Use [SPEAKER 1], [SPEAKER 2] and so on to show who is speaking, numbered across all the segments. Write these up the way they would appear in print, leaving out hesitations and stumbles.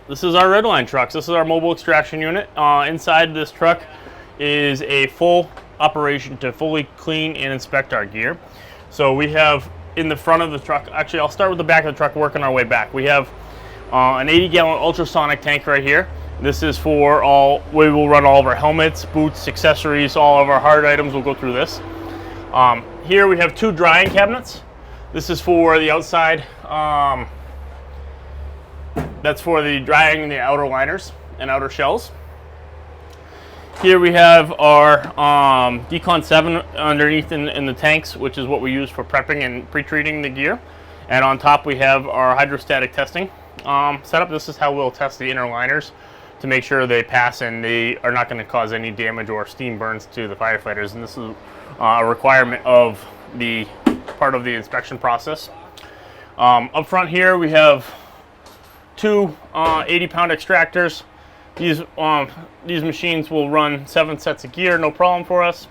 [SPEAKER 1] This is our RedLine trucks. This is our mobile extraction unit. Inside this truck is a full operation to fully clean and inspect our gear. So we have in the front of the truck, actually I'll start with the back of the truck, working our way back. We have an 80-gallon ultrasonic tank right here. This is for we will run all of our helmets, boots, accessories, all of our hard items will go through this. Here we have 2 drying cabinets. This is for the outside, that's for the drying the outer liners and outer shells. Here we have our Decon 7 underneath in the tanks, which is what we use for prepping and pre-treating the gear. And on top we have our hydrostatic testing setup. This is how we'll test the inner liners to make sure they pass and they are not going to cause any damage or steam burns to the firefighters. And this is a requirement of the part of the inspection process. Up front here we have 2 80-pound extractors. These machines will run 7 sets of gear, no problem for us.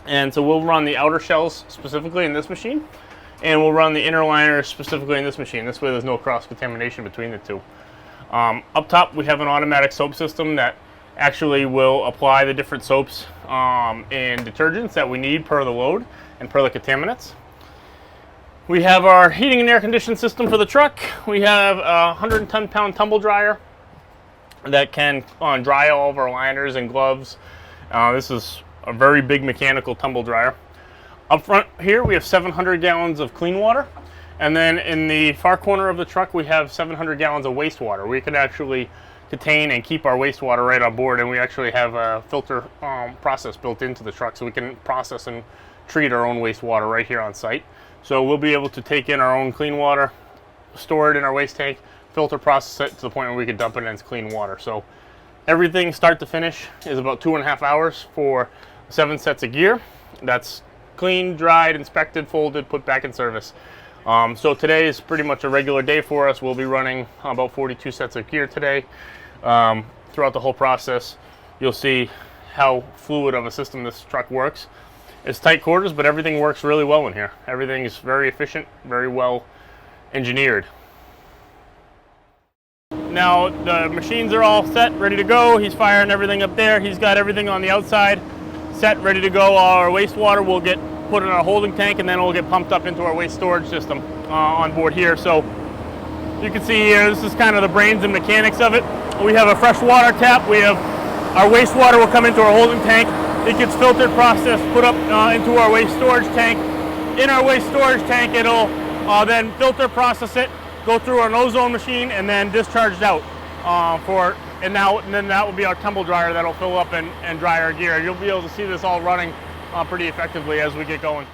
[SPEAKER 1] And so we'll run the outer shells specifically in this machine, and we'll run the inner liners specifically in this machine. This way there's no cross-contamination between the 2. Up top we have an automatic soap system that actually will apply the different soaps and detergents that we need per the load and per the contaminants. We have our heating and air conditioning system for the truck. We have a 110-pound tumble dryer that can dry all of our liners and gloves. This is a very big mechanical tumble dryer. Up front here we have 700 gallons of clean water, and then in the far corner of the truck we have 700 gallons of wastewater. We can actually contain and keep our wastewater right on board, and we actually have a filter process built into the truck, so we can process and treat our own wastewater right here on site. So we'll be able to take in our own clean water, store it in our waste tank, filter process it to the point where we can dump it in as clean water. So everything start to finish is about 2.5 hours for 7 sets of gear. That's cleaned, dried, inspected, folded, put back in service. So today is pretty much a regular day for us. We'll be running about 42 sets of gear today. Throughout the whole process, you'll see how fluid of a system this truck works. It's tight quarters, but everything works really well in here. Everything is very efficient, very well engineered. Now the machines are all set, ready to go. He's firing everything up there. He's got everything on the outside set, ready to go. Our wastewater will get put in our holding tank, and then it will get pumped up into our waste storage system on board here. So you can see here, this is kind of the brains and mechanics of it. We have a fresh water tap. We have our wastewater will come into our holding tank. It gets filtered, processed, put up into our waste storage tank. In our waste storage tank, it'll then filter, process it, go through our ozone machine, and then discharged out and then that will be our tumble dryer that'll fill up and dry our gear. You'll be able to see this all running pretty effectively as we get going.